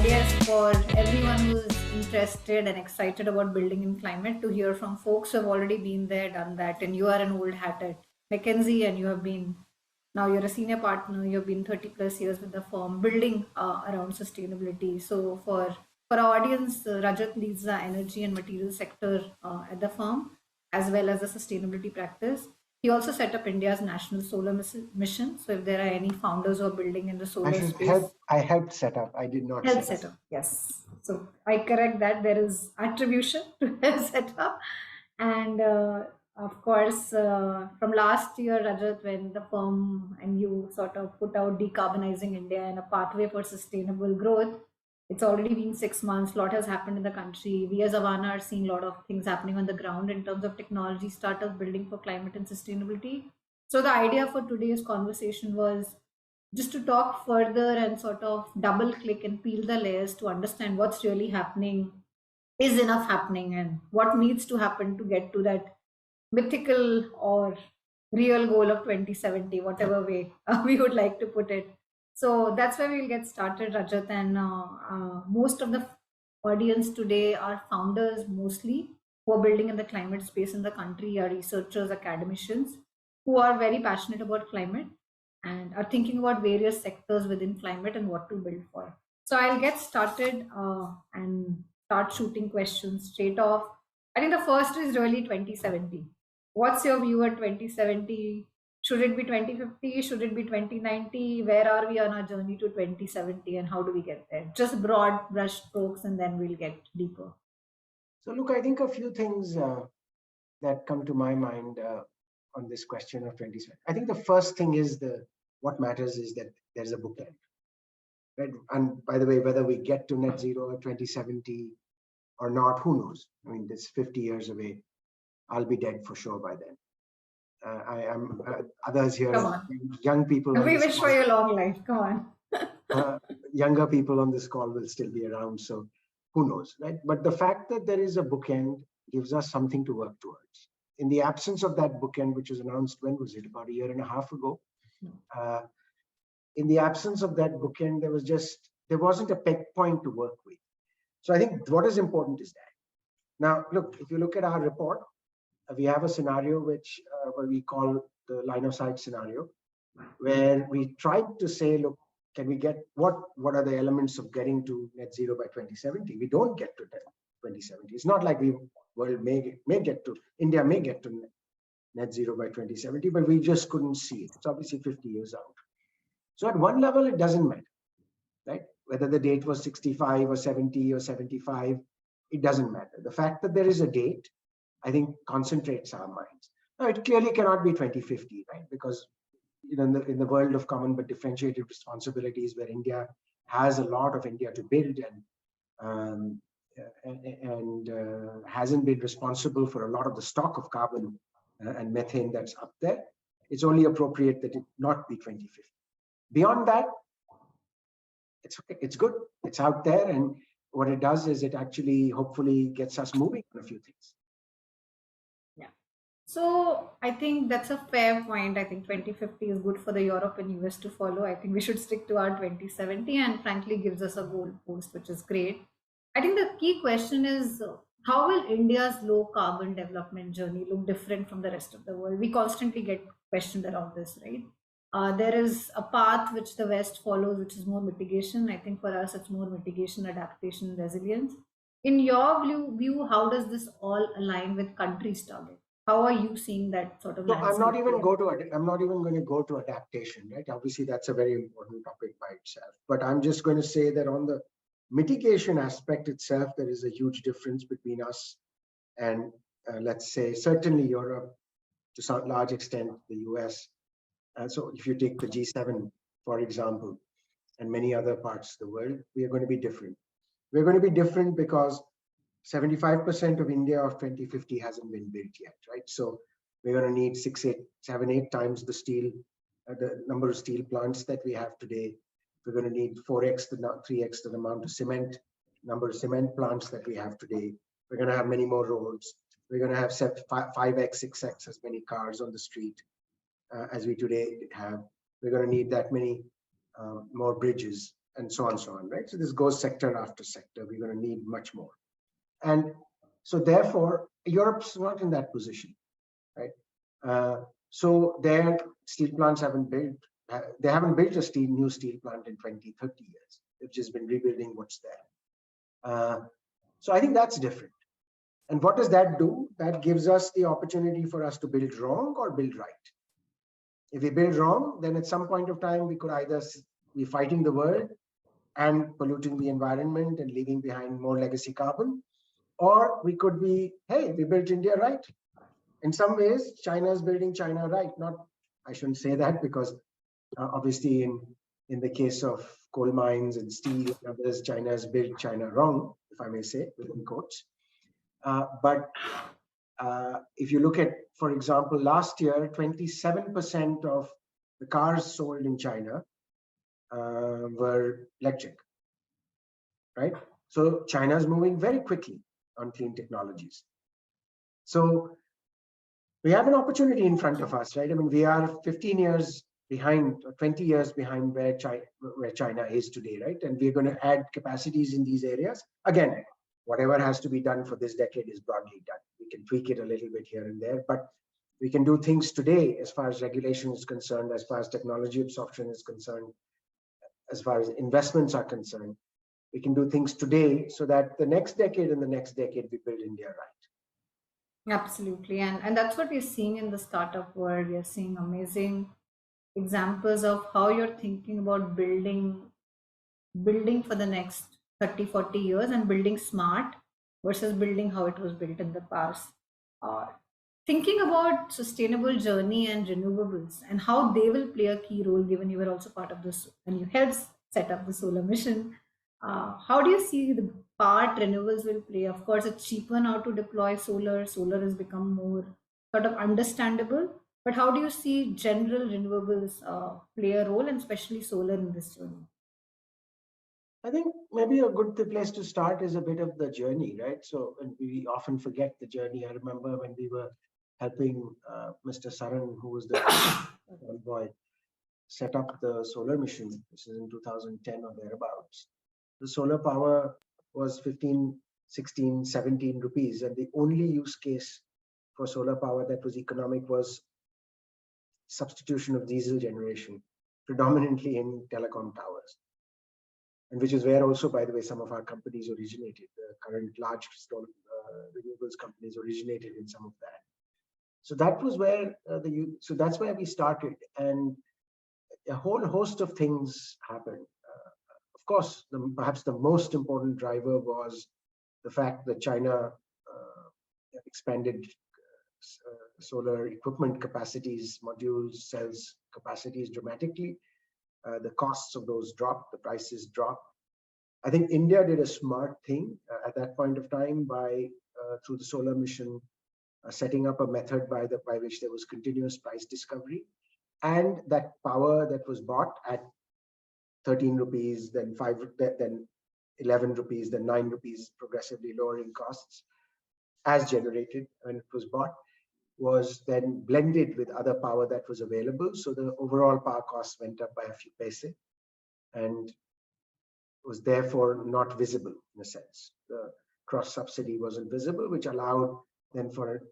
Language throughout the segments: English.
idea is for everyone who's interested and excited about building in climate to hear from folks who have already been there, done that, and you are an old hat at McKinsey and you have been now you're a senior partner. You've been 30 plus years with the firm building around sustainability. So for our audience, Rajat leads the energy and material sector at the firm as well as the sustainability practice. He also set up India's national solar mission. So if there are any founders who are building in the I solar should space, help. I helped set up. I did not health set up. setup, yes. So I correct that there is attribution to health setup, and of course, from last year, Rajat, when the firm and you sort of put out decarbonizing India and a pathway for sustainable growth, it's already been 6 months. A lot has happened in the country. We as Avaana are seeing a lot of things happening on the ground in terms of technology startups building for climate and sustainability. So the idea for today's conversation was just to talk further and sort of double click and peel the layers to understand what's really happening, is enough happening, and what needs to happen to get to that mythical or real goal of 2070, whatever way we would like to put it. So that's where we'll get started, Rajat. And most of the audience today are founders mostly who are building in the climate space in the country, are researchers, academicians who are very passionate about climate and are thinking about various sectors within climate and what to build for. So I'll get started and start shooting questions straight off. I think the first is really 2070. What's your view at 2070? Should it be 2050? Should it be 2090? Where are we on our journey to 2070 and how do we get there? Just broad brush strokes and then we'll get deeper. So look, I think a few things that come to my mind on this question of 2070. I think the first thing is what matters is that there's a bookend. Right? And by the way, whether we get to net zero at 2070 or not, who knows? I mean, this 50 years away. I'll be dead for sure by then. I am others here, young people. We wish for your long life. Come on. Younger people on this call will still be around, so who knows, right? But the fact that there is a bookend gives us something to work towards. In the absence of that bookend, which was announced, when was it? About a year and a half ago. In the absence of that bookend, there wasn't a peg point to work with. So I think what is important is that. Now, look, if you look at our report, we have a scenario which we call the line of sight scenario, where we tried to say, look, can we get what are the elements of getting to net zero by 2070? We don't get to 2070. It's not like world may get to, India may get to net zero by 2070, but we just couldn't see it. It's obviously 50 years out. So at one level, it doesn't matter, right? Whether the date was 65 or 70 or 75, it doesn't matter. The fact that there is a date, I think, concentrates our minds. Now, it clearly cannot be 2050, right? Because in the world of common but differentiated responsibilities, where India has a lot of India to build and hasn't been responsible for a lot of the stock of carbon and methane that's up there, it's only appropriate that it not be 2050. Beyond that, it's okay. It's good. It's out there, and what it does is it actually hopefully gets us moving on a few things. So I think that's a fair point. I think 2050 is good for the Europe and US to follow. I think we should stick to our 2070 and frankly gives us a goal post, which is great. I think the key question is how will India's low carbon development journey look different from the rest of the world? We constantly get questioned around this, right? There is a path which the West follows, which is more mitigation. I think for us, it's more mitigation, adaptation, resilience. In your view, how does this all align with country's target? How are you seeing that sort of? No, I'm not even going to go to adaptation, right? Obviously, that's a very important topic by itself. But I'm just going to say that on the mitigation aspect itself, there is a huge difference between us and let's say certainly Europe, to some large extent the US. So if you take the G7, for example, and many other parts of the world, we are going to be different. We're going to be different because 75% of India of 2050 hasn't been built yet, right? So we're going to need 7, 8 times the steel, the number of steel plants that we have today. We're going to need 4x, 3x the amount of cement, number of cement plants that we have today. We're going to have many more roads. We're going to have 5x, 6x as many cars on the street as we today have. We're going to need that many more bridges. and so on, right? So this goes sector after sector. We're going to need much more. And so therefore, Europe's not in that position, right? So their steel plants haven't built, they haven't built a new steel plant in 20, 30 years. They've just been rebuilding what's there. So I think that's different. And what does that do? That gives us the opportunity for us to build wrong or build right. If we build wrong, then at some point of time, we could either be fighting the world and polluting the environment and leaving behind more legacy carbon, or we could be, hey, we built India right. In some ways, China is building China right. Not, I shouldn't say that, because obviously in the case of coal mines and steel and others, China has built China wrong, if I may say, within quotes. But if you look at, for example, last year, 27% of the cars sold in China were electric, right? So China is moving very quickly on clean technologies. So we have an opportunity in front of us, right? I mean, we are 15 years behind, or 20 years behind where China is today, right? And we're going to add capacities in these areas. Again, whatever has to be done for this decade is broadly done. We can tweak it a little bit here and there, but we can do things today as far as regulation is concerned, as far as technology absorption is concerned, as far as investments are concerned. We can do things today so that the next decade and the next decade we build India right. Absolutely. And that's what we're seeing in the startup world. We are seeing amazing examples of how you're thinking about building for the next 30, 40 years, and building smart versus building how it was built in the past. Uh, Thinking about sustainable journey and renewables and how they will play a key role, given you were also part of this and you helped set up the solar mission. How do you see the part renewables will play? Of course, it's cheaper now to deploy solar. Solar has become more sort of understandable. But how do you see general renewables play a role, and especially solar in this journey? I think maybe a good place to start is a bit of the journey, right? So, and we often forget the journey. I remember when we were helping Mr. Saran, who was the boy, set up the solar mission. This is in 2010 or thereabouts. The solar power was 15, 16, 17 rupees. And the only use case for solar power that was economic was substitution of diesel generation, predominantly in telecom towers. And which is where also, by the way, some of our companies originated. The current large renewables companies originated in some of that. So that was where so that's where we started, and a whole host of things happened. Of course, perhaps the most important driver was the fact that China expanded solar equipment capacities, modules, cells capacities dramatically. The costs of those dropped, the prices dropped. I think India did a smart thing at that point of time by through the solar mission, setting up a method by which there was continuous price discovery, and that power that was bought at 13 rupees, then 11 rupees, then 9 rupees, progressively lowering costs as generated when it was bought, was then blended with other power that was available. So the overall power costs went up by a few paise, and was therefore not visible in a sense. The cross subsidy wasn't visible, which allowed then for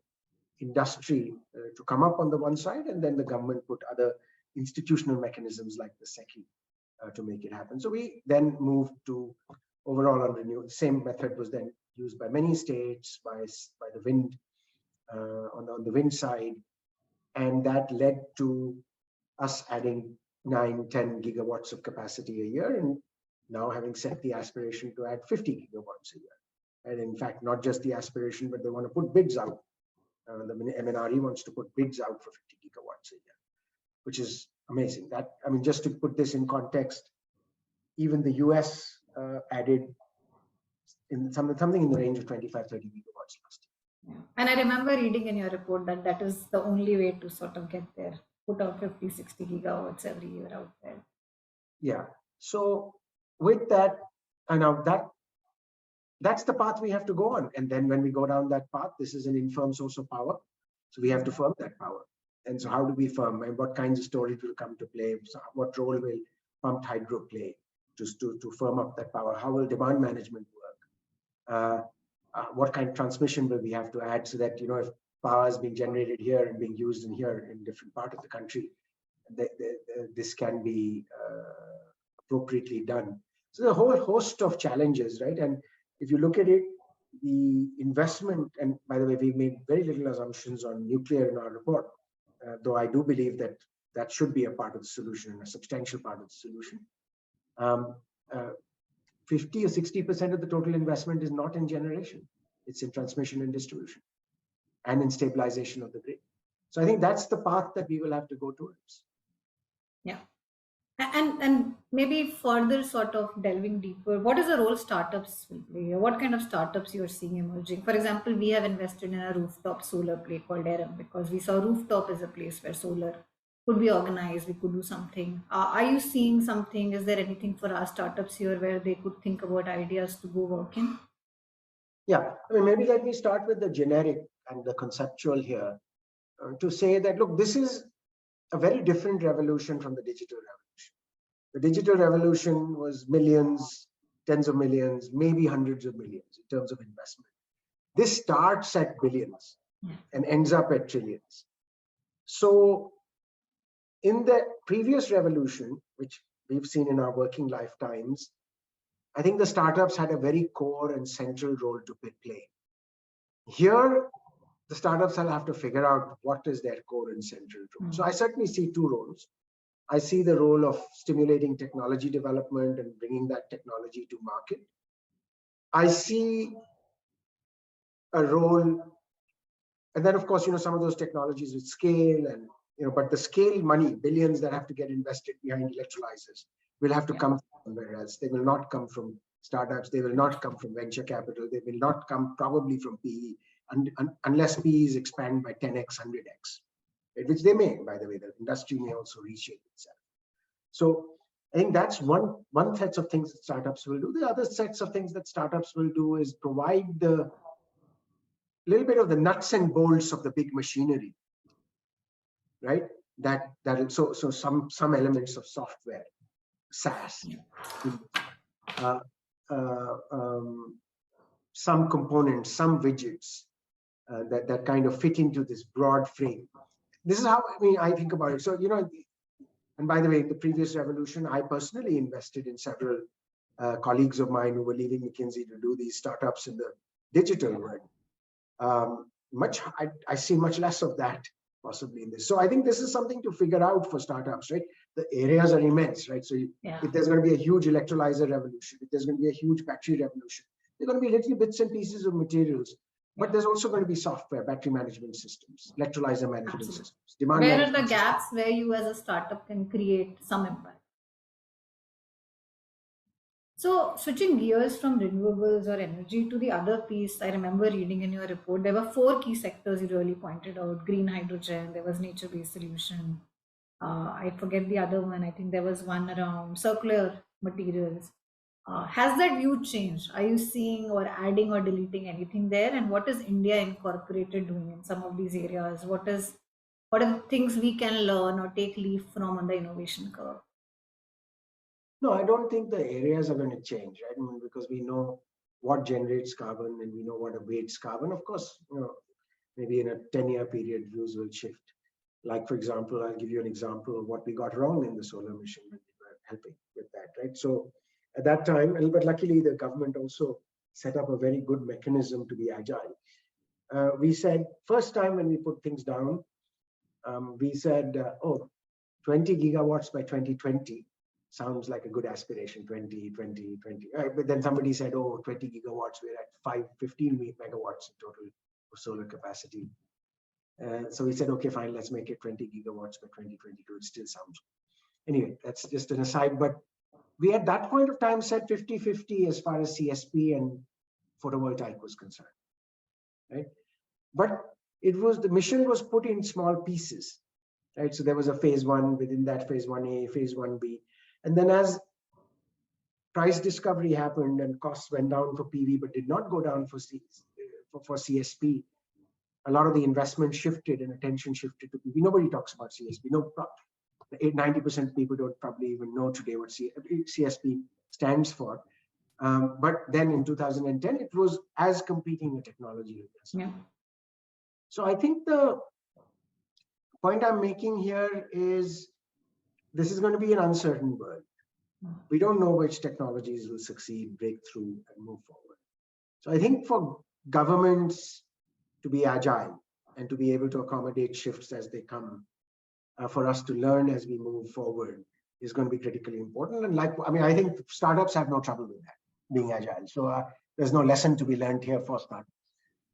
industry to come up on the one side, and then the government put other institutional mechanisms like the SECI to make it happen. So we then moved to overall on renewable. Same method was then used by many states, by the wind, on the wind side, and that led to us adding 9-10 gigawatts of capacity a year, and now having set the aspiration to add 50 gigawatts a year. And in fact, not just the aspiration, but they want to put bids out. The MNRE wants to put bids out for 50 gigawatts a year, which is amazing. That, I mean, just to put this in context, even the US added something in the range of 25, 30 gigawatts last year. Yeah. And I remember reading in your report that that is the only way to sort of get there, put out 50, 60 gigawatts every year out there. Yeah. So with that, and now that's the path we have to go on. And then when we go down that path, this is an infirm source of power. So we have to firm that power. And so how do we firm, and what kinds of storage will come to play? So what role will pumped hydro play? to firm up that power? How will demand management work? What kind of transmission will we have to add so that, if power is being generated here and being used in here in different part of the country, this can be appropriately done. So the whole host of challenges, right? And if you look at it, the investment, and by the way, we've made very little assumptions on nuclear in our report, though I do believe that that should be a part of the solution, a substantial part of the solution. 50 or 60% of the total investment is not in generation. It's in transmission and distribution and in stabilization of the grid. So I think that's the path that we will have to go towards. Yeah. And maybe further sort of delving deeper, what is the role startups will play? What kind of startups you're seeing emerging? For example, we have invested in a rooftop solar play called Aram because we saw rooftop as a place where solar could be organized, we could do something. Are you seeing something? Is there anything for our startups here where they could think about ideas to go work in? Yeah, I mean, maybe let me start with the generic and the conceptual here to say that, look, this is a very different revolution from the digital revolution. The digital revolution was millions, tens of millions, maybe hundreds of millions in terms of investment. This starts at billions and ends up at trillions. So in the previous revolution, which we've seen in our working lifetimes, I think the startups had a very core and central role to play. Here, the startups will have to figure out what is their core and central role. So I certainly see two roles. I see the role of stimulating technology development and bringing that technology to market. I see a role, and then of course, some of those technologies with scale and, but the scale money, billions that have to get invested behind electrolyzers will have to come from somewhere else. They will not come from startups. They will not come from venture capital. They will not come probably from PE unless PEs expand by 10x, 100x. Which they may, by the way, the industry may also reshape itself. So I think that's one set of things that startups will do. The other sets of things that startups will do is provide the little bit of the nuts and bolts of the big machinery, right? So some elements of software, SaaS, some components, some widgets that kind of fit into this broad frame. This is how I think about it. So, and by the way, in the previous revolution, I personally invested in several colleagues of mine who were leaving McKinsey to do these startups in the digital world. I see much less of that possibly in this. So I think this is something to figure out for startups, right? The areas are immense, right? So if there's going to be a huge electrolyzer revolution, if there's going to be a huge battery revolution, there are going to be little bits and pieces of materials. But there's also going to be software, battery management systems, electrolyzer management systems. Where are the gaps where you as a startup can create some impact? So switching gears from renewables or energy to the other piece, I remember reading in your report, there were 4 key sectors you really pointed out: green hydrogen, there was nature-based solution. I forget the other one. I think there was one around circular materials. Has that view changed? Are you seeing or adding or deleting anything there? And what is India Incorporated doing in some of these areas? What are the things we can learn or take leaf from on the innovation curve? No, I don't think the areas are going to change, right? Because we know what generates carbon and we know what abates carbon. Of course, maybe in a 10-year period, views will shift. Like, for example, I'll give you an example of what we got wrong in the solar mission when we were helping with that, right? So at that time, but luckily the government also set up a very good mechanism to be agile. We said, first time when we put things down, we said, 20 gigawatts by 2020 sounds like a good aspiration, 20. But then somebody said, 20 gigawatts, we're at 15 megawatts in total for solar capacity. So we said, okay, fine, let's make it 20 gigawatts by 2022. It still sounds good. Anyway, that's just an aside. But we at that point of time said 50-50 as far as CSP and photovoltaic was concerned, right? But the mission was put in small pieces, right? So there was a phase 1, within that phase 1A, phase 1B. And then as price discovery happened and costs went down for PV, but did not go down for CSP, a lot of the investment shifted and attention shifted to PV. Nobody talks about CSP. No, 90% of people don't probably even know today what CSP stands for. But then in 2010, it was as competing a technology. Yeah. So I think the point I'm making here is this is going to be an uncertain world. We don't know which technologies will succeed, break through, and move forward. So I think for governments to be agile and to be able to accommodate shifts as they come, for us to learn as we move forward is going to be critically important. And I think startups have no trouble with that, being agile. So there's no lesson to be learned here for startups.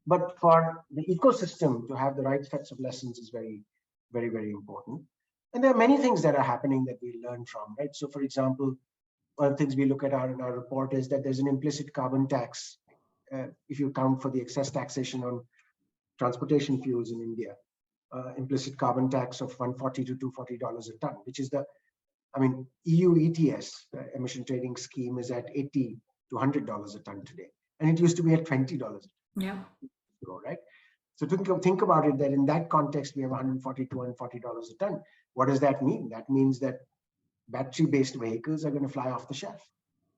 But for the ecosystem to have the right sets of lessons is very, very, very important. And there are many things that are happening that we learn from, right? So for example, one of the things we look at in our report is that there's an implicit carbon tax, if you count for the excess taxation on transportation fuels in India, implicit carbon tax of $140 to $240 a ton, which is EU ETS, emission trading scheme, is at $80 to $100 a ton today. And it used to be at $20. Yeah. Right? So think about it, that in that context, we have $140 to $140 a ton. What does that mean? That means that battery-based vehicles are going to fly off the shelf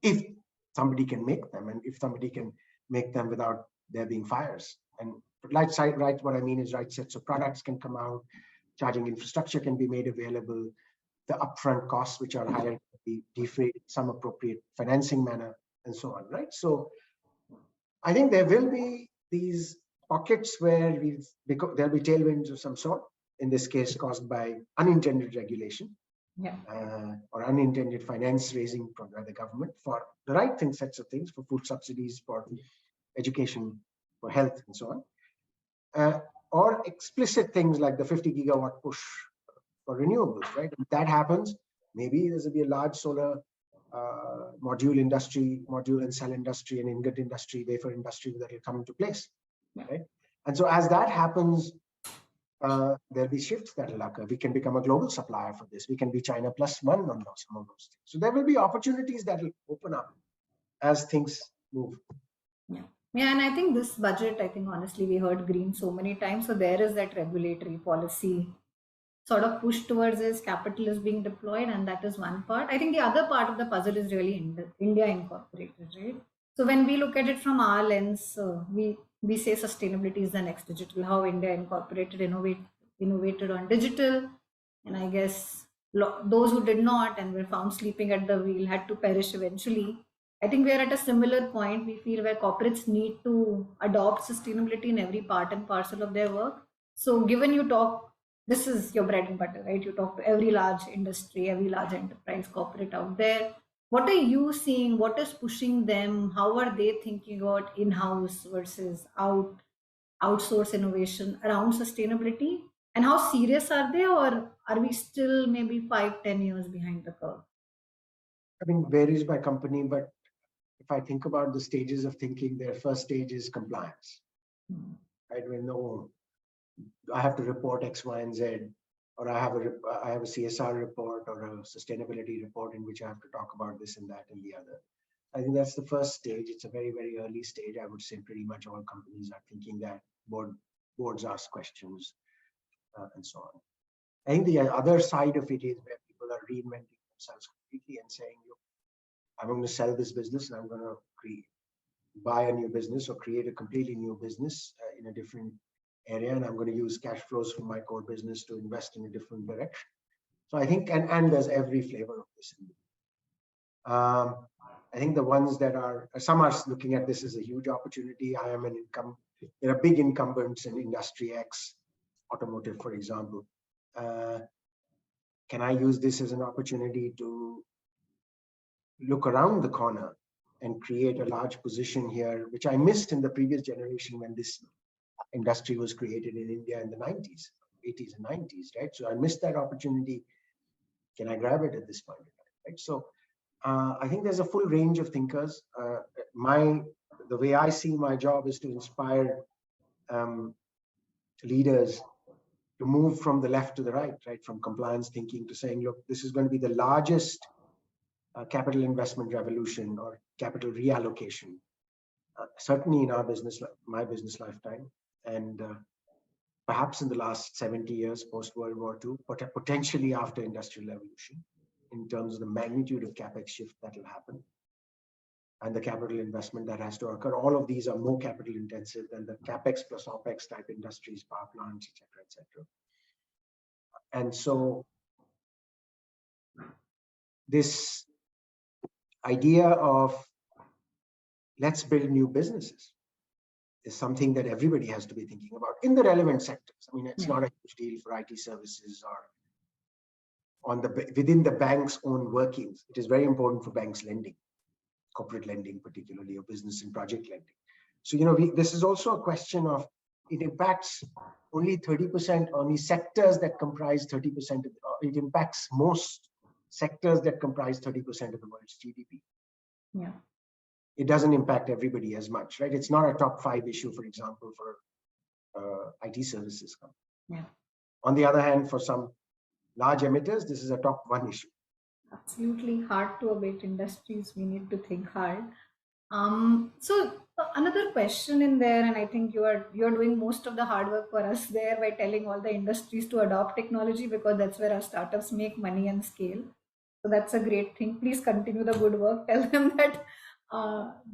if somebody can make them, and if somebody can make them without there being fires. And right, what I mean is right sets of products can come out, charging infrastructure can be made available, the upfront costs, which are higher, can be defrayed in some appropriate financing manner, and so on, right? So I think there will be these pockets where there'll be tailwinds of some sort, in this case caused by unintended regulation. Yeah. Or unintended finance raising by the government for the right sets of things, for food subsidies, for education, for health, and so on. Or explicit things like the 50 gigawatt push for renewables, right? If that happens, maybe there's going to be a large solar module and cell industry, and ingot industry, wafer industry that will come into place, right? And so as that happens, there'll be shifts that will occur. We can become a global supplier for this. We can be China plus one on some of those things. So there will be opportunities that will open up as things move. Yeah, and I think this budget, honestly, we heard green so many times. So there is that regulatory policy sort of push towards this, capital is being deployed, and that is one part. I think the other part of the puzzle is really India incorporated, right? So when we look at it from our lens, we say sustainability is the next digital, how India incorporated, innovated on digital. And I guess those who did not and were found sleeping at the wheel had to perish eventually. I think we are at a similar point, we feel, where corporates need to adopt sustainability in every part and parcel of their work. So given you talk, this is your bread and butter, right? You talk to every large industry, every large enterprise corporate out there. What are you seeing? What is pushing them? How are they thinking about in-house versus outsource innovation around sustainability? And how serious are they, or are we still maybe 5-10 years behind the curve? I mean, varies by company, but if I think about the stages of thinking, their first stage is compliance. Right? I mean, no, I have to report X, Y, and Z, or I have a CSR report or a sustainability report in which I have to talk about this and that and the other. I think that's the first stage. It's a very, very early stage. I would say pretty much all companies are thinking that. Boards ask questions, and so on. I think the other side of it is where people are reinventing themselves completely and saying, look, I'm going to sell this business and I'm going to buy a new business or create a completely new business in a different area, and I'm going to use cash flows from my core business to invest in a different direction. So I think, and there's every flavor of this. I think the ones that some are looking at this as a huge opportunity. There are big incumbents in industry X, automotive, for example. Can I use this as an opportunity to look around the corner and create a large position here, which I missed in the previous generation when this industry was created in India in the 90s, 80s and 90s, right? So I missed that opportunity. Can I grab it at this point in time, right? So I think there's a full range of thinkers. The way I see my job is to inspire leaders to move from the left to the right, from compliance thinking to saying, look, this is going to be the largest capital investment revolution or capital reallocation, certainly in my business lifetime, and perhaps in the last 70 years post World War II, but potentially after industrial revolution, in terms of the magnitude of capex shift that will happen. and the capital investment that has to occur. All of these are more capital intensive than the capex plus opex type industries, power plants, etc., etc. And so this idea of let's build new businesses is something that everybody has to be thinking about in the relevant sectors. I mean, it's not a huge deal for IT services or within the bank's own workings. It is very important for banks lending, corporate lending particularly, or business and project lending. So, this is also a question of, it impacts only 30%, only sectors that comprise 30%, it impacts most sectors that comprise 30% of the world's GDP. Yeah. It doesn't impact everybody as much, right? It's not a top 5 issue, for example, for IT services company. Yeah. On the other hand, for some large emitters, this is a top 1 issue. Absolutely hard to abate industries. We need to think hard. So another question in there, and I think you're doing most of the hard work for us there by telling all the industries to adopt technology, because that's where our startups make money and scale. So that's a great thing. Please continue the good work. Tell them that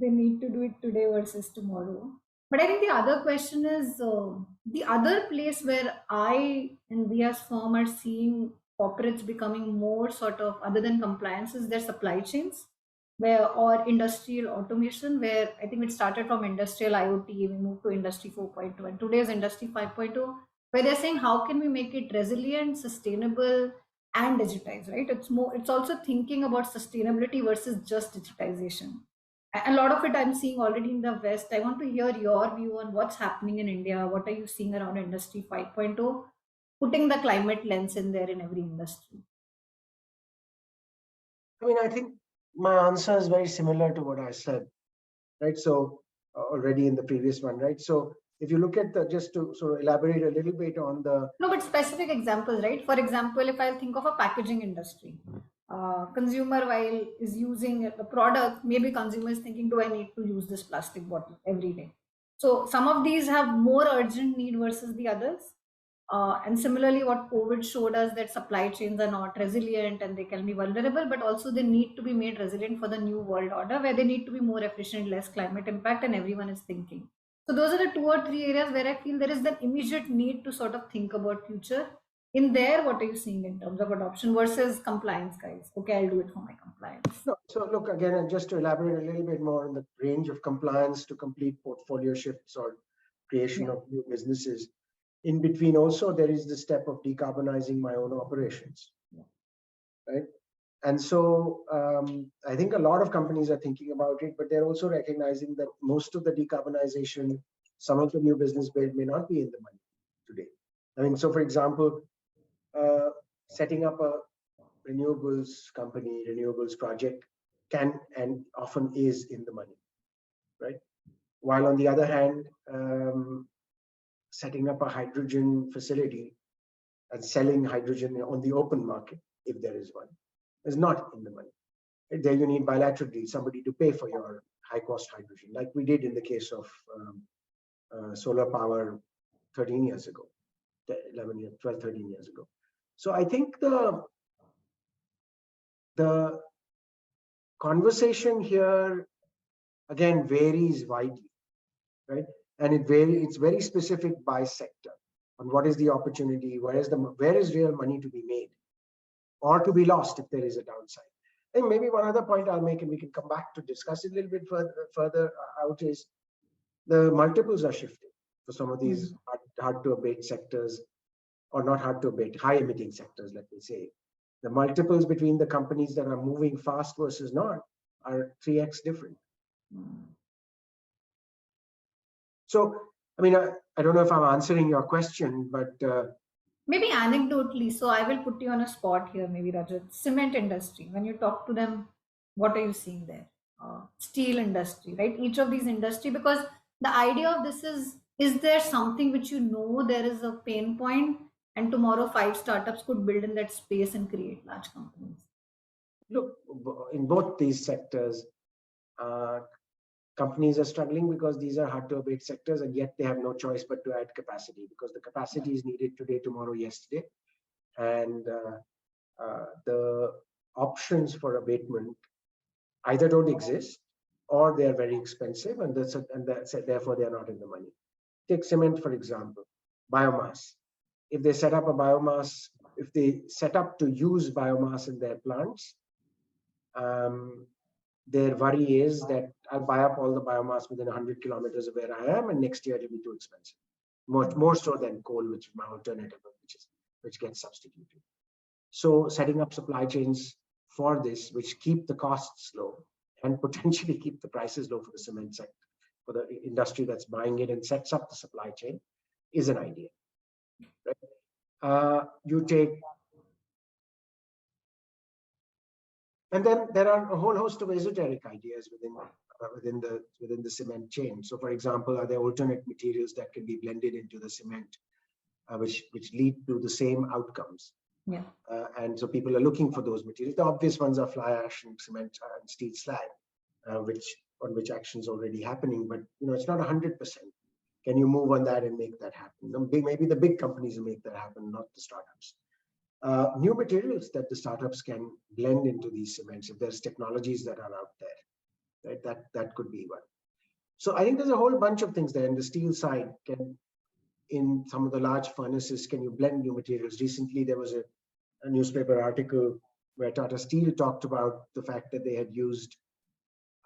they need to do it today versus tomorrow. But I think the other question is the other place where I and we as firm are seeing corporates becoming more sort of, other than compliance, is their supply chains, where, or industrial automation, where I think it started from industrial IoT, we moved to industry 4.2, and today's industry 5.2, where they're saying how can we make it resilient, sustainable, and digitized, right? It's also thinking about sustainability versus just digitization. A lot of it I'm seeing already in the West. I want to hear your view on what's happening in India. What are you seeing around industry 5.0, putting the climate lens in there in every industry? I mean, I think my answer is very similar to what I said, right? So already in the previous one, right? So if you look at just to sort of elaborate a little bit on the... No, but specific examples, right? For example, if I think of a packaging industry, consumer while is using the product, maybe consumer is thinking, do I need to use this plastic bottle every day? So some of these have more urgent need versus the others. And similarly, what COVID showed us, that supply chains are not resilient and they can be vulnerable, but also they need to be made resilient for the new world order, where they need to be more efficient, less climate impact, and everyone is thinking. So those are the 2 or 3 areas where I feel there is the immediate need to sort of think about future. In there, what are you seeing in terms of adoption versus compliance, guys? Okay, I'll do it for my compliance. No, so look, again, just to elaborate a little bit more on the range of compliance to complete portfolio shifts or creation of new businesses. In between also, there is the step of decarbonizing my own operations, right? And so I think a lot of companies are thinking about it, but they're also recognizing that most of the decarbonization, some of the new business build may not be in the money today. I mean, so for example, setting up a renewables company, renewables project can and often is in the money, right? While on the other hand, setting up a hydrogen facility and selling hydrogen on the open market, if there is one, is not in the money. There you need bilaterally somebody to pay for your high cost hydrogen, like we did in the case of solar power 13 years ago, 11 years, 12, 13 years ago. So I think the conversation here again varies widely, right? And it's very specific by sector on what is the opportunity, where is real money to be made or to be lost if there is a downside. And maybe one other point I'll make, and we can come back to discuss it a little bit further out, is the multiples are shifting for some of these hard to abate sectors, or not hard to abate, high emitting sectors, let me say. The multiples between the companies that are moving fast versus not are 3x different. So, I mean, I don't know if I'm answering your question, but maybe anecdotally. So I will put you on a spot here, maybe Rajat. Cement industry, when you talk to them, what are you seeing there? Steel industry, right? Each of these industry, because the idea of this is there something which there is a pain point, and tomorrow 5 startups could build in that space and create large companies? Look, in both these sectors, companies are struggling because these are hard to abate sectors, and yet they have no choice but to add capacity, because the capacity is needed today, tomorrow, yesterday. And the options for abatement either don't exist, or they are very expensive, and therefore they are not in the money. Take cement, for example, biomass. If they set up to use biomass in their plants, their worry is that I'll buy up all the biomass within 100 kilometers of where I am, and next year it'll be too expensive. More so than coal, which is my alternative, which gets substituted. So setting up supply chains for this, which keep the costs low and potentially keep the prices low for the cement sector, for the industry that's buying it and sets up the supply chain, is an idea. Right? You take, and then there are a whole host of esoteric ideas within the cement chain. So, for example, are there alternate materials that can be blended into the cement, which lead to the same outcomes? Yeah. And so people are looking for those materials. The obvious ones are fly ash and cement and steel slag, on which action is already happening. But it's not 100%. Can you move on that and make that happen? Maybe the big companies will make that happen, not the startups. New materials that the startups can blend into these cements, if there's technologies that are out there, right? That could be one. So I think there's a whole bunch of things there. In the steel side, in some of the large furnaces, can you blend new materials? Recently, there was a newspaper article where Tata Steel talked about the fact that they had used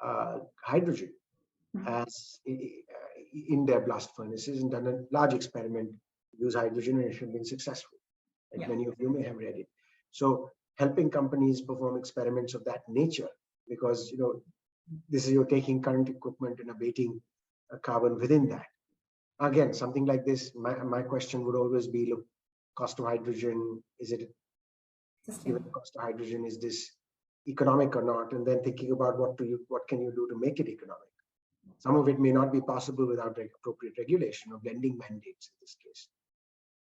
hydrogen as in their blast furnaces and done a large experiment to use hydrogen, and it had been successful. Like many of you may have read it. So helping companies perform experiments of that nature, because you're taking current equipment and abating carbon within that. Again, something like this, my question would always be, look, cost of hydrogen, given the cost of hydrogen, is this economic or not? And then thinking about what can you do to make it economic? Some of it may not be possible without appropriate regulation or blending mandates in this case.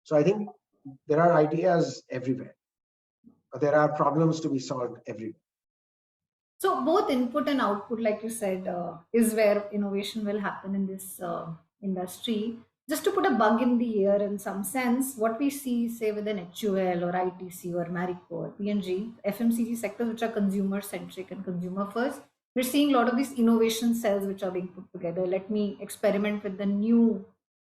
So I think there are ideas everywhere. There are problems to be solved everywhere. So both input and output, like you said, is where innovation will happen in this industry. Just to put a bug in the ear in some sense, what we see, say, within HUL or ITC or Marico or P&G, FMCG sectors, which are consumer-centric and consumer-first, we're seeing a lot of these innovation cells which are being put together. Let me experiment with the new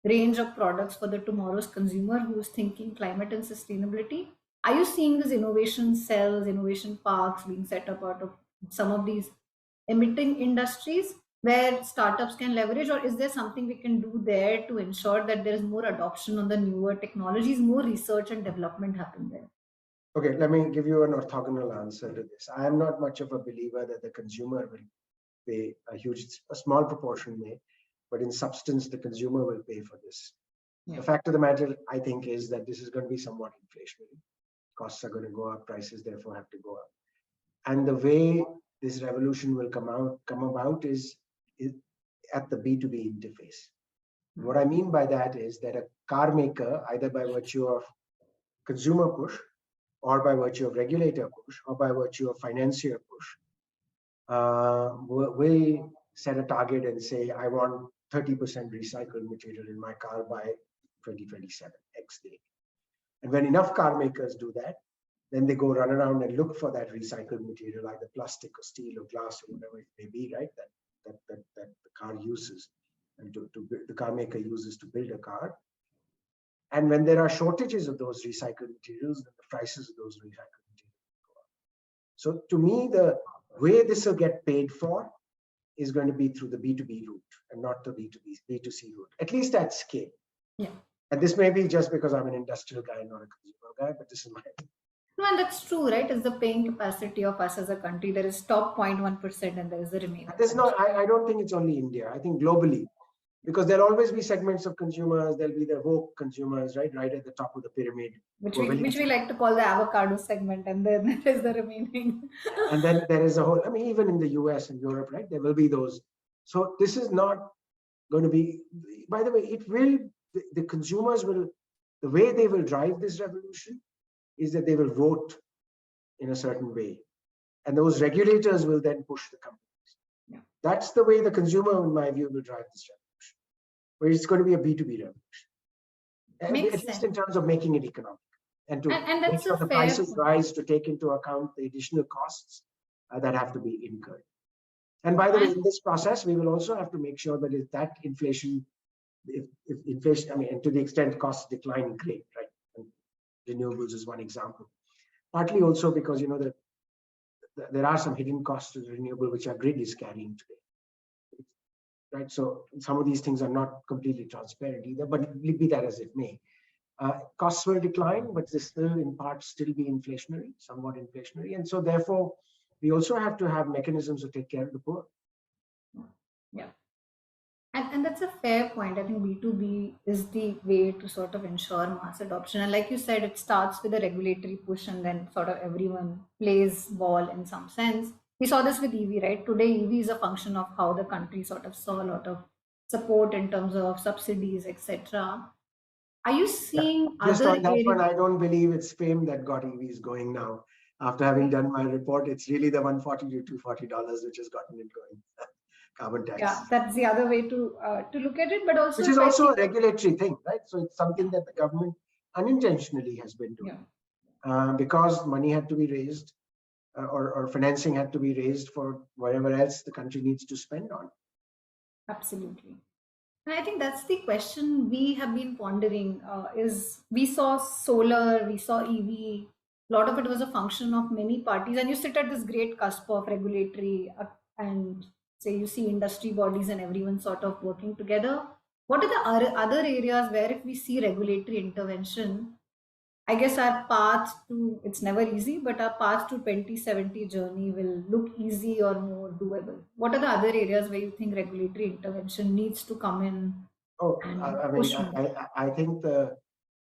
range of products for the tomorrow's consumer who is thinking climate and sustainability. Are you seeing these innovation cells, innovation parks being set up out of some of these emitting industries where startups can leverage, or is there something we can do there to ensure that there is more adoption on the newer technologies, more research and development happen there? Okay, let me give you an orthogonal answer to this. I am not much of a believer that the consumer will pay a small proportion may, but in substance, the consumer will pay for this. Yeah. The fact of the matter, I think, is that this is going to be somewhat inflationary. Costs are going to go up, prices therefore have to go up. And the way this revolution will come about is at the B2B interface. What I mean by that is that a car maker, either by virtue of consumer push, or by virtue of regulator push, or by virtue of financier push, will set a target and say, I want 30% recycled material in my car by 2027, X date. And when enough car makers do that, then they go run around and look for that recycled material, either plastic or steel or glass or whatever it may be, right? That the car uses and the car maker uses to build a car. And when there are shortages of those recycled materials, then the prices of those recycled materials go up. So to me, the way this will get paid for is going to be through the B2B route and not the B2C route, at least at scale. Yeah. And this may be just because I'm an industrial guy, not a consumer guy, but this is my opinion. No, and that's true, right? It's the paying capacity of us as a country. There is top 0.1% and there is the remaining. I don't think it's only India. I think globally, because there'll always be segments of consumers. There'll be the woke consumers, right at the top of the pyramid. Which we like to call the avocado segment, and then there is the remaining. And then there is a whole, even in the US and Europe, right? There will be those. So this is not going to be, by the way, the consumers will, the way they will drive this revolution is that they will vote in a certain way. And those regulators will then push the companies. Yeah. That's the way the consumer, in my view, will drive this revolution, where it's going to be a B2B revolution. At least in terms of making it economic. And to make sure the prices rise to take into account the additional costs that have to be incurred. And by the way, in this process, we will also have to make sure that if that inflation, if inflation, I mean, and to the extent costs decline, great, right? And renewables is one example. Partly also because, there are some hidden costs to the renewable which our grid is carrying today, right? So some of these things are not completely transparent either, but be that as it may. Costs will decline, but they still in part still be inflationary, somewhat inflationary. And so therefore, we also have to have mechanisms to take care of the poor. Yeah. And that's a fair point. I think B2B is the way to sort of ensure mass adoption. And like you said, it starts with a regulatory push and then sort of everyone plays ball in some sense. We saw this with EV, right? Today, EV is a function of how the country sort of saw a lot of support in terms of subsidies, etc. Are you seeing Just other on that one, areas? I don't believe it's FAME that got EVs going now. After having done my report, it's really the $140 to $240 which has gotten it going. Carbon Yeah, tax, that's the other way to look at it. But also, which if is I also see, a regulatory thing, right? So it's something that the government unintentionally has been yeah, doing because money had to be raised or financing had to be raised for whatever else the country needs to spend on. absolutely. And I think that's the question we have been pondering. Is we saw solar, we saw EV. A lot of it was a function of many parties, and you sit at this great cusp of regulatory and say you see industry bodies and everyone sort of working together. What are the other areas where if we see regulatory intervention, I guess our path to it's never easy, but our path to 2070 journey will look easy or more doable. What are the other areas where you think regulatory intervention needs to come in Oh, and I mean, push more? I think the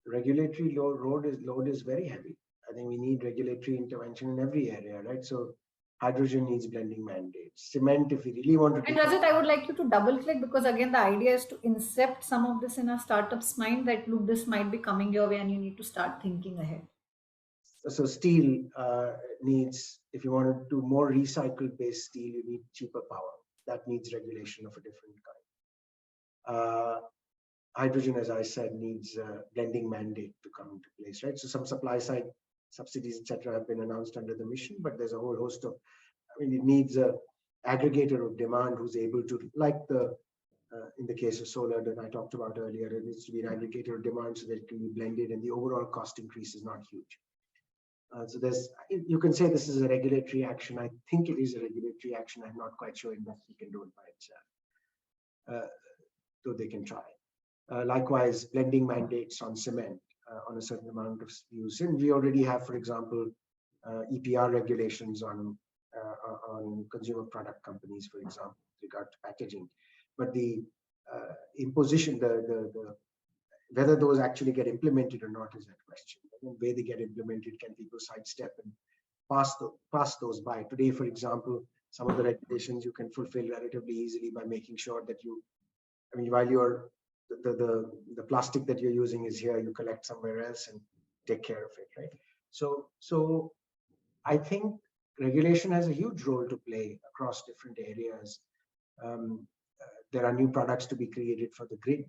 regulatory load is very heavy. I think we need regulatory intervention in every area, right? So hydrogen needs blending mandates. Cement, if we really want to And do. Rajat, I would like you to double click because again, the idea is to incept some of this in a startup's mind that look, this might be coming your way and you need to start thinking ahead. So steel needs, if you want to do more recycled based steel, you need cheaper power. That needs regulation of a different kind. Hydrogen, as I said, needs a blending mandate to come into place, right? So some supply side subsidies, etc., have been announced under the mission, but there's a whole host of, I mean, it needs a aggregator of demand who's able to, like the in the case of solar that I talked about earlier, it needs to be an aggregator of demand so that it can be blended and the overall cost increase is not huge. So you can say this is a regulatory action. I think it is a regulatory action. I'm not quite sure industry can do it by itself, though they can try. Likewise, blending mandates on cement on a certain amount of use. And we already have, for example, EPR regulations on consumer product companies, for example, with regard to packaging. But the imposition, the whether those actually get implemented or not is that question. The way they get implemented, can people sidestep and pass those by? Today, for example, some of the regulations you can fulfill relatively easily by making sure that I mean, while you're the plastic that you're using is here, you collect somewhere else and take care of it, right? So I think regulation has a huge role to play across different areas. There are new products to be created for the grid,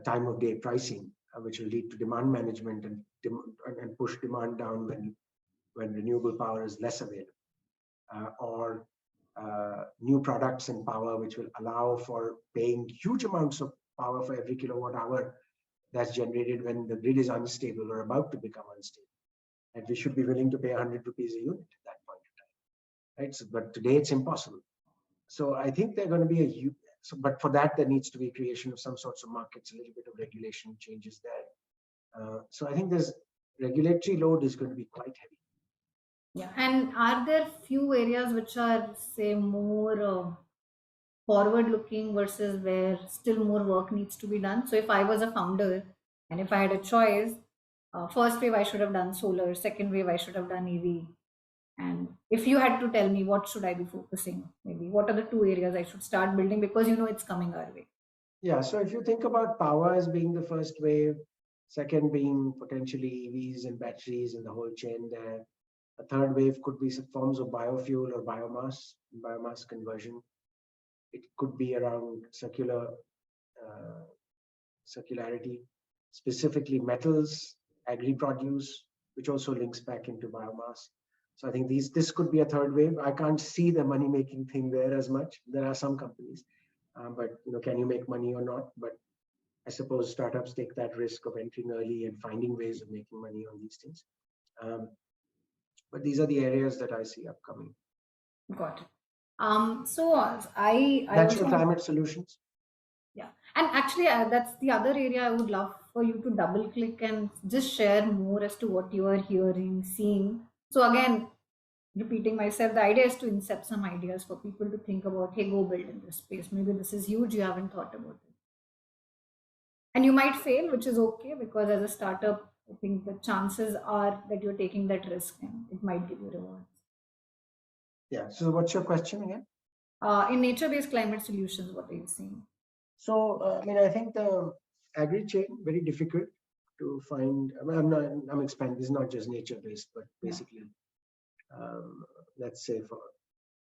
time of day pricing, which will lead to demand management and push demand down when renewable power is less available, or new products in power which will allow for paying huge amounts of power for every kilowatt hour that's generated when the grid is unstable or about to become unstable. And we should be willing to pay 100 rupees a unit at that point in time, right? So, but today it's impossible. So I think they're going to be but for that, there needs to be creation of some sorts of markets, a little bit of regulation changes there. So I think there's regulatory load is going to be quite heavy. Yeah. And are there few areas which are, say, more forward looking versus where still more work needs to be done? So if I was a founder and if I had a choice, first wave I should have done solar, second wave I should have done EV. And if you had to tell me what should I be focusing, maybe what are the two areas I should start building because it's coming our way? Yeah, so if you think about power as being the first wave, second being potentially EVs and batteries and the whole chain there, a third wave could be some forms of biofuel or biomass conversion. It could be around circularity, specifically metals, agri-produce, which also links back into biomass. So I think this could be a third wave. I can't see the money making thing there as much. There are some companies, but can you make money or not? But I suppose startups take that risk of entering early and finding ways of making money on these things. But these are the areas that I see upcoming. Got it. So I Natural also climate solutions. Yeah, and actually that's the other area I would love for you to double click and just share more as to what you are hearing, seeing. So again, repeating myself, the idea is to incept some ideas for people to think about, hey, go build in this space. Maybe this is huge, you haven't thought about it. And you might fail, which is okay, because as a startup, I think the chances are that you're taking that risk and it might give you rewards. Yeah. So what's your question again? In nature-based climate solutions, what are you seeing? So, I think the agri chain, very difficult to find. I'm expanding. This is not just nature-based, but basically, let's say for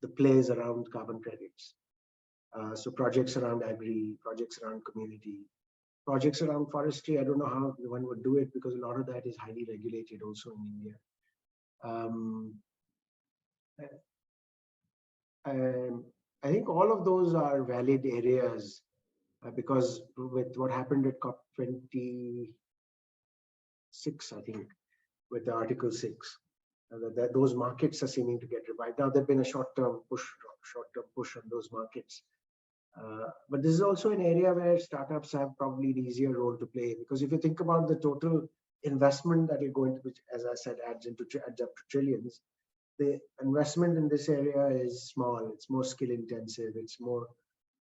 the plays around carbon credits. So projects around agri, projects around community, projects around forestry. I don't know how one would do it because a lot of that is highly regulated also in India. I think all of those are valid areas because with what happened at COP26, I think, with the Article 6, those markets are seeming to get revived. Now, there's been a short-term push on those markets. But this is also an area where startups have probably an easier role to play, because if you think about the total investment that will go into, which, as I said, adds up to trillions, the investment in this area is small. It's more skill intensive. It's more,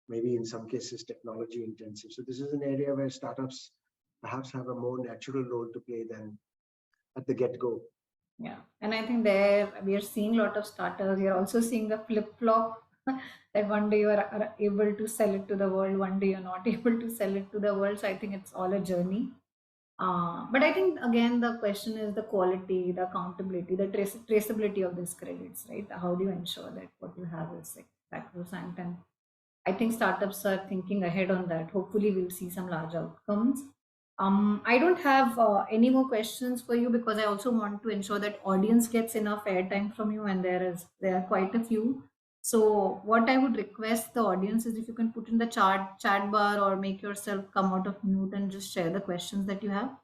maybe in some cases, technology intensive. So this is an area where startups perhaps have a more natural role to play than at the get-go. Yeah, and I think there we are seeing a lot of starters. We are also seeing the flip-flop that one day you are able to sell it to the world, one day you're not able to sell it to the world. So I think it's all a journey. But I think again the question is the quality, the accountability, the traceability of these credits, right? How do you ensure that what you have is like sacrosanct? And I think startups are thinking ahead on that. Hopefully, we'll see some large outcomes. I don't have any more questions for you because I also want to ensure that audience gets enough airtime from you, and there are quite a few. So, what I would request the audience is if you can put in the chat bar or make yourself come out of mute and just share the questions that you have.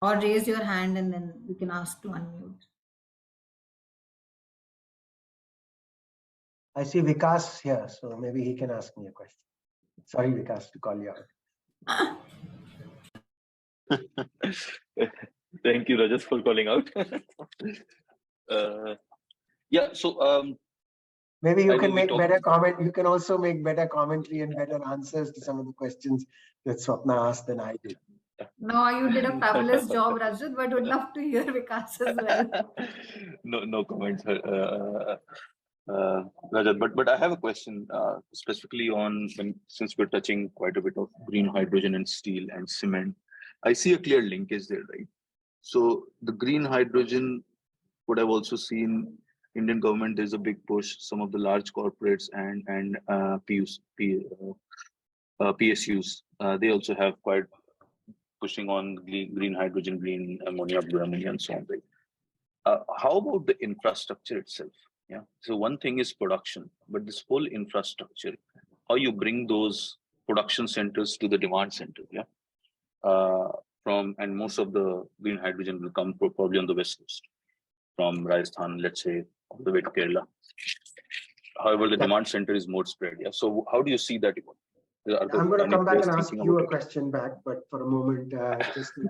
Or raise your hand and then we can ask to unmute. I see Vikas here, so maybe he can ask me a question. Sorry, Vikas, to call you out. Thank you, Rajat, for calling out. Yeah, so maybe you can make better comment. You can also make better commentary and better answers to some of the questions that Swapna asked than I did. No, you did a fabulous job, Rajat, but would love to hear Vikas as well. No comments, Rajat. But I have a question specifically on, since we're touching quite a bit of green hydrogen and steel and cement. I see a clear linkage there, right? So the green hydrogen, what I've also seen, Indian government, there's a big push. Some of the large corporates and PSUs, they also have quite pushing on green hydrogen, green ammonia, blue ammonia, and so on. Right? How about the infrastructure itself? Yeah. So one thing is production, but this whole infrastructure, how you bring those production centers to the demand center. Yeah. And most of the green hydrogen will come probably on the west coast, from Rajasthan, let's say, all the way to Kerala. However, the demand center is more spread. Yeah. So how do you see that evolve? I'm going to come back and ask you a question back, but for a moment, just to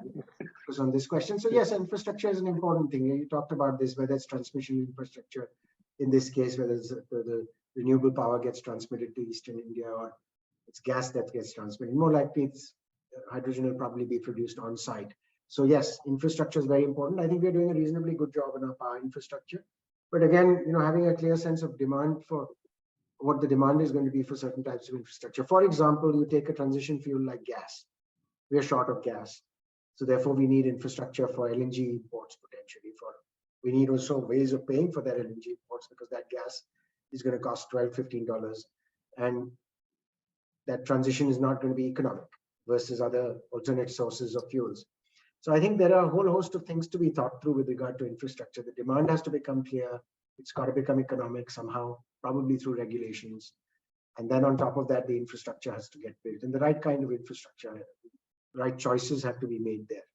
focus on this question. So yes, infrastructure is an important thing. You talked about this, whether it's transmission infrastructure, in this case, whether it's the renewable power gets transmitted to Eastern India or it's gas that gets transmitted. More likely, it's hydrogen will probably be produced on site. So yes, infrastructure is very important. I think we're doing a reasonably good job in our power infrastructure. But again, having a clear sense of demand for what the demand is going to be for certain types of infrastructure. For example, you take a transition fuel like gas. We are short of gas. So therefore, we need infrastructure for LNG imports potentially. We need also ways of paying for that LNG imports because that gas is going to cost $12, $15. And that transition is not going to be economic. versus other alternate sources of fuels. So I think there are a whole host of things to be thought through with regard to infrastructure. The demand has to become clear. It's got to become economic somehow, probably through regulations. And then on top of that, the infrastructure has to get built, and the right kind of infrastructure, right choices have to be made there.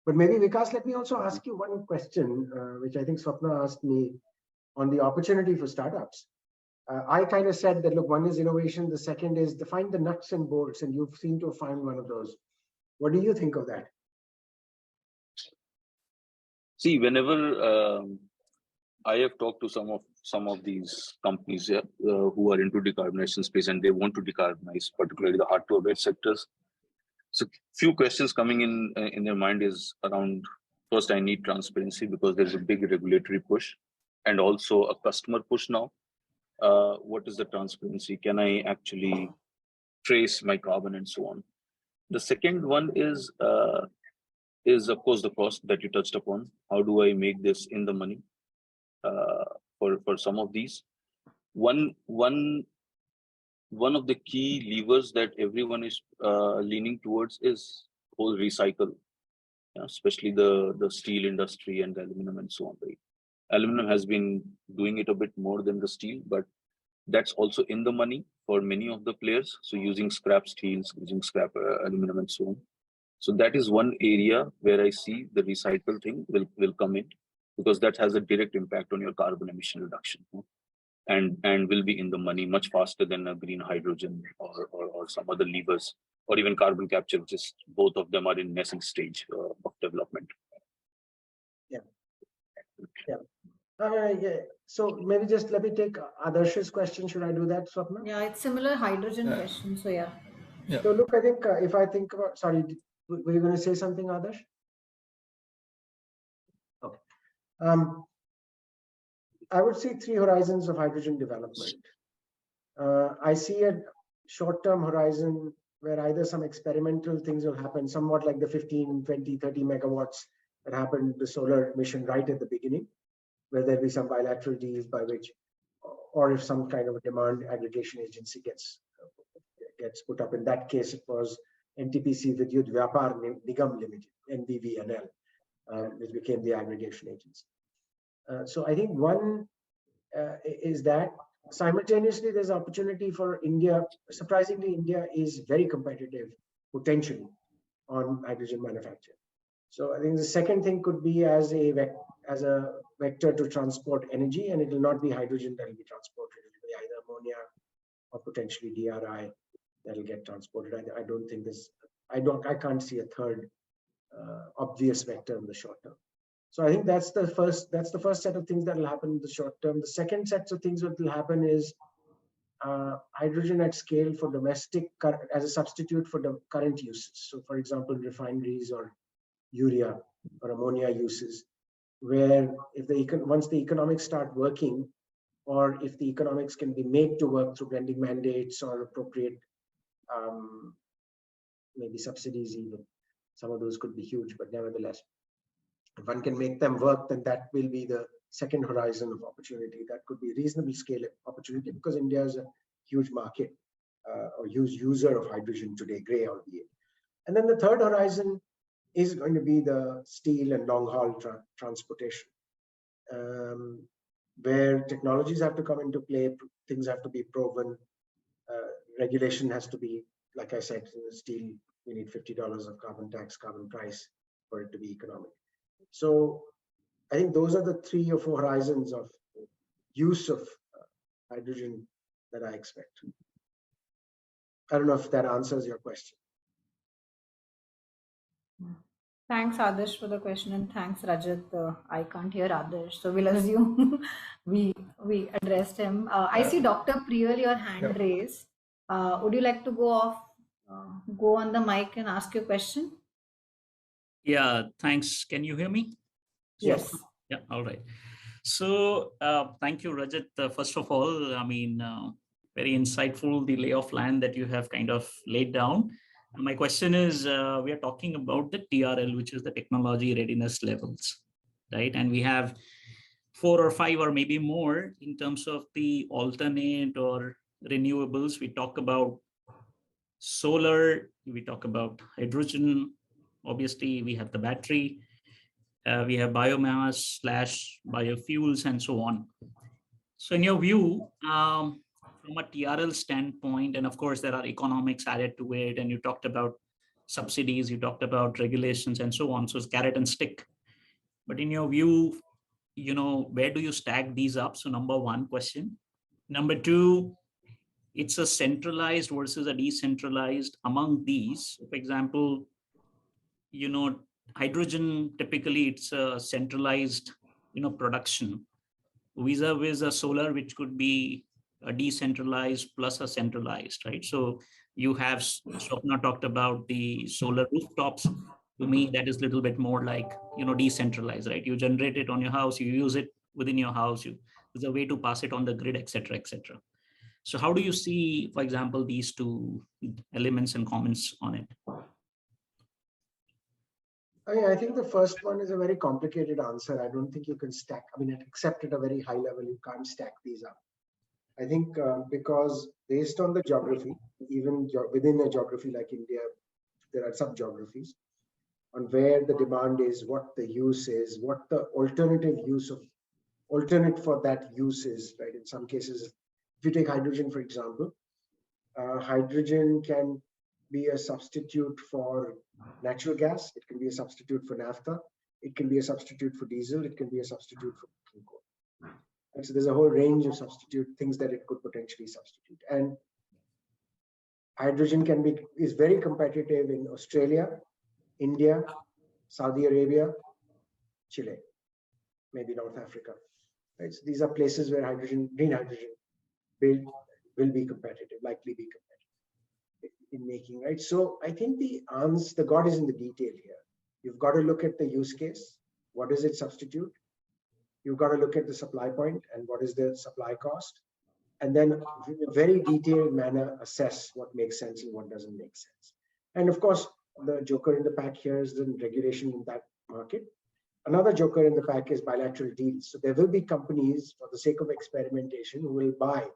But maybe, Vikas, let me also ask you one question, which I think Swapna asked me on the opportunity for startups. I kind of said that, look, one is innovation. The second is to find the nuts and bolts, and you seem to have found one of those. What do you think of that? See, whenever I have talked to some of these companies who are into decarbonization space and they want to decarbonize, particularly the hard to abate sectors. So few questions coming in their mind is around, first, I need transparency because there's a big regulatory push and also a customer push now. What is the transparency? Can I actually trace my carbon and so on? The second one is of course the cost that you touched upon. How do I make this in the money for some of these? One of the key levers that everyone is leaning towards is whole recycle, especially the steel industry and the aluminum and so on. Right? Aluminum has been doing it a bit more than the steel, but that's also in the money for many of the players. So using scrap steels, using scrap aluminum and so on. So that is one area where I see the recycle thing will come in, because that has a direct impact on your carbon emission reduction, and will be in the money much faster than a green hydrogen or some other levers, or even carbon capture, which is both of them are in nascent stage of development. Yeah. Yeah. So maybe just let me take Adarsh's question. Should I do that, Swapna? Yeah, it's similar hydrogen question. So yeah. So look, I think if I think about, sorry, were you going to say something, Adarsh? Okay. I would see three horizons of hydrogen development. I see a short-term horizon where either some experimental things will happen, somewhat like the 15, 20, 30 megawatts that happened, the solar mission right at the beginning, where there'll be some bilateral deals by which, or if some kind of a demand aggregation agency gets put up. In that case, it was NTPC Vidyut Vyapar Nigam Limited, NVVNL, which became the aggregation agency. So I think one is that simultaneously there's opportunity for India. Surprisingly, India is very competitive potentially on hydrogen manufacture. So I think the second thing could be as a vector to transport energy, and it will not be hydrogen that will be transported. It will be either ammonia or potentially DRI that will get transported. I don't think this. I can't see a third obvious vector in the short term. So I think that's the first set of things that will happen in the short term. The second set of things that will happen is hydrogen at scale for domestic as a substitute for the current uses. So for example, refineries or urea or ammonia uses, where if once the economics start working, or if the economics can be made to work through blending mandates or appropriate maybe subsidies, even some of those could be huge, but nevertheless, if one can make them work, then that will be the second horizon of opportunity. That could be reasonable scale opportunity, because India is a huge market or huge user of hydrogen today, gray albeit. And then the third horizon is going to be the steel and long haul transportation, where technologies have to come into play, things have to be proven, regulation has to be, like I said, in the steel, we need $50 of carbon tax, carbon price for it to be economic. So I think those are the 3 or 4 horizons of use of hydrogen that I expect. I don't know if that answers your question. Thanks, Adarsh, for the question, and thanks, Rajat. I can't hear Adarsh, so we'll assume we addressed him. I see Dr. Priyal, your hand raised. Would you like to go on the mic and ask your question? Yeah, thanks. Can you hear me? Yes. Yeah, all right. So thank you, Rajat. First of all, I mean, very insightful, the lay of land that you have kind of laid down. And my question is, we are talking about the TRL, which is the technology readiness levels, right? And we have 4 or 5 or maybe more in terms of the alternate or renewables. We talk about solar, we talk about hydrogen. Obviously, we have the battery. We have biomass / biofuels and so on. So in your view, from a TRL standpoint, and of course, there are economics added to it, and you talked about subsidies, you talked about regulations and so on. So it's carrot and stick. But in your view, where do you stack these up? So number one question. Number two, it's a centralized versus a decentralized among these. For example, hydrogen, typically it's a centralized, production vis-a-vis a solar, which could be a decentralized plus a centralized, right? So you have, Swapna talked about the solar rooftops. To me, that is a little bit more like, decentralized, right? You generate it on your house, you use it within your house, there's a way to pass it on the grid, etc., etc. So how do you see, for example, these two elements and comments on it? I think the first one is a very complicated answer. I don't think you can stack. Except at a very high level, you can't stack these up. I think because based on the geography, even within a geography like India, there are sub-geographies on where the demand is, what the use is, what the alternate for that use is, right? In some cases, if you take hydrogen, for example, hydrogen can be a substitute for natural gas. It can be a substitute for naphtha. It can be a substitute for diesel. It can be a substitute for coal. And so there's a whole range of substitute things that it could potentially substitute. And hydrogen is very competitive in Australia, India, Saudi Arabia, Chile, maybe North Africa. Right? So these are places where green hydrogen will be competitive, likely be competitive in making, right? So I think the God is in the detail here. You've got to look at the use case. What does it substitute? You've got to look at the supply point and what is the supply cost. And then in a very detailed manner, assess what makes sense and what doesn't make sense. And of course, the joker in the pack here is the regulation in that market. Another joker in the pack is bilateral deals. So there will be companies, for the sake of experimentation, who will buy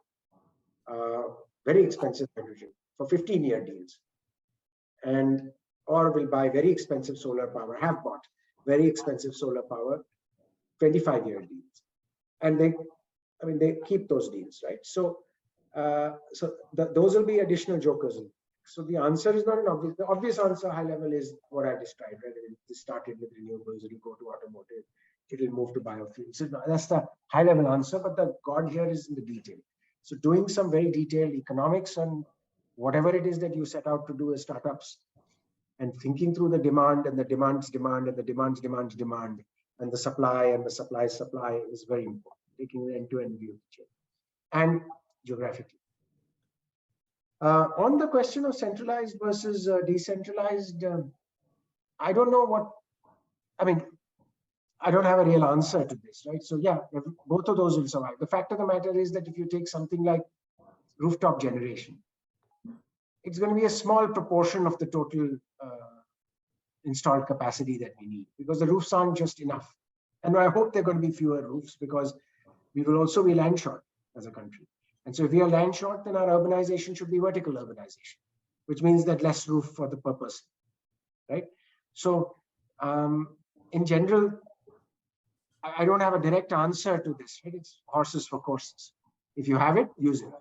very expensive hydrogen for 15-year deals, or will buy very expensive solar power, have bought very expensive solar power, 25-year deals, and they keep those deals, right? So, those will be additional jokers. So the answer is not an obvious. The obvious answer, high level, is what I described. Right? It started with renewables. It'll go to automotive. It'll move to biofuels. So that's the high level answer. But the God here is in the detail. So doing some very detailed economics on whatever it is that you set out to do as startups, and thinking through the demand and the demand's demand and the demand's demand and the supply and the supply is very important. Taking the end-to-end view of the chain and geographically. On the question of centralized versus decentralized, I don't know what. I don't have a real answer to this, right? So yeah, both of those will survive. The fact of the matter is that if you take something like rooftop generation, it's going to be a small proportion of the total installed capacity that we need, because the roofs aren't just enough. And I hope there are going to be fewer roofs, because we will also be land short as a country. And so if we are land short, then our urbanization should be vertical urbanization, which means that less roof for the purpose, right? So in general, I don't have a direct answer to this, right? It's horses for courses. If you have it, use it.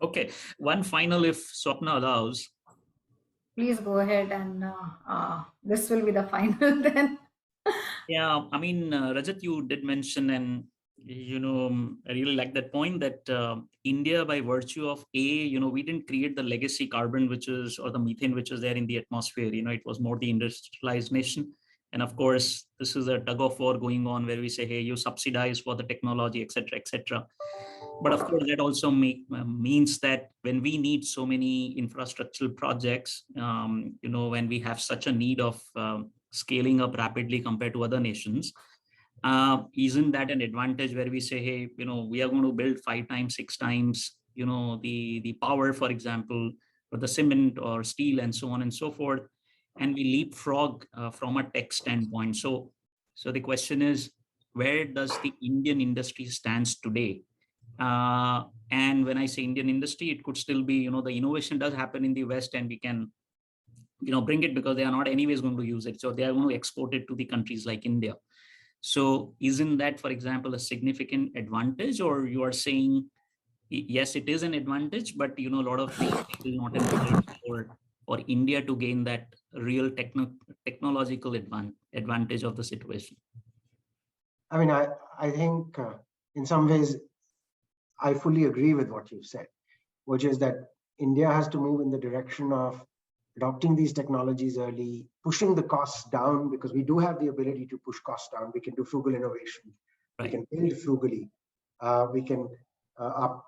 Okay, one final, if Swapna allows. Please go ahead, and this will be the final then. Yeah, Rajat, you did mention, and I really like that point that India, by virtue of we didn't create the legacy carbon, or the methane, which is there in the atmosphere. It was more the industrialized nation. And of course, this is a tug of war going on where we say, hey, you subsidize for the technology, etc., etc. But of course, that also means that when we need so many infrastructural projects, when we have such a need of scaling up rapidly compared to other nations, isn't that an advantage where we say, hey, we are going to build 5 times, 6 times, the power, for example, for the cement or steel and so on and so forth, and we leapfrog from a tech standpoint. So the question is, where does the Indian industry stands today And when I say Indian industry, it could still be, the innovation does happen in the West, and we can, bring it, because they are not anyways going to use it. So they are going to export it to the countries like India. So isn't that, for example, a significant advantage? Or you are saying, yes, it is an advantage, but a lot of things is not in place for India to gain that real technological advantage of the situation? I mean, I think in some ways, I fully agree with what you've said, which is that India has to move in the direction of adopting these technologies early, pushing the costs down, because we do have the ability to push costs down. We can do frugal innovation. Right. We can build frugally. We can our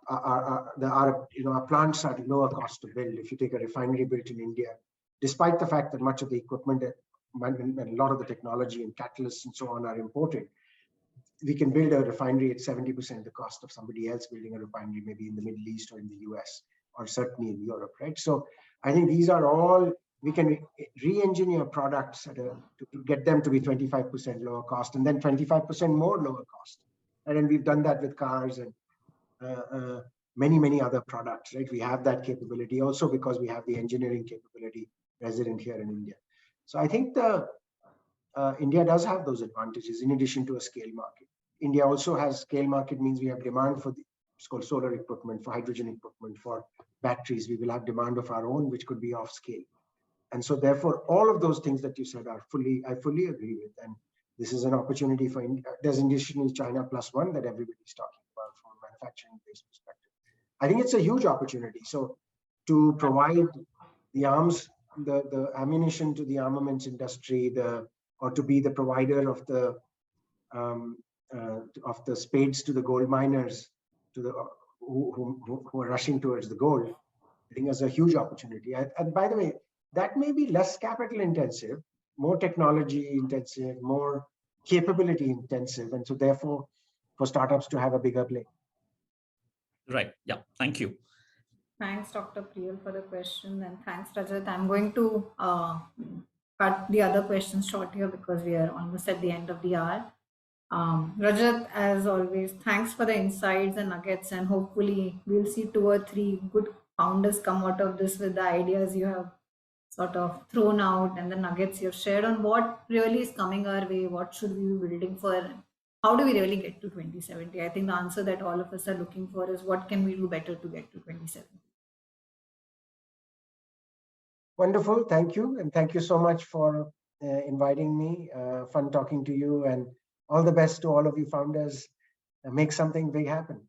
plants are lower cost to build. If you take a refinery built in India, despite the fact that much of the equipment and a lot of the technology and catalysts and so on are imported, we can build a refinery at 70% the cost of somebody else building a refinery, maybe in the Middle East or in the US, or certainly in Europe, right? So I think these are all, we can re-engineer products to get them to be 25% lower cost, and then 25% more lower cost. And then we've done that with cars and many other products, right? We have that capability also because we have the engineering capability resident here in India. So I think India does have those advantages in addition to a scale market. India also has scale market, means we have demand for it's called solar equipment, for hydrogen equipment, for batteries. We will have demand of our own, which could be off scale. And so therefore, all of those things that you said are I fully agree with. And this is an opportunity for India. There's additionally China plus one that everybody's talking about from a manufacturing-based perspective. I think it's a huge opportunity. So to provide the arms, the ammunition to the armaments industry, or to be the provider of the spades to the gold miners, to the who are rushing towards the gold, I think is a huge opportunity. And by the way, that may be less capital intensive, more technology intensive, more capability intensive, and so therefore for startups to have a bigger play. Right. Yeah. Thank you. Thanks, Dr. Priyal, for the question, and thanks, Rajat. I'm going to cut the other questions short here because we are almost at the end of the hour. Rajat, as always, thanks for the insights and nuggets, and hopefully we'll see 2 or 3 good founders come out of this with the ideas you have sort of thrown out and the nuggets you've shared on what really is coming our way, what should we be building for, how do we really get to 2070? I think the answer that all of us are looking for is what can we do better to get to 2070? Wonderful. Thank you. And thank you so much for inviting me. Fun talking to you, and all the best to all of you founders. Make something big happen.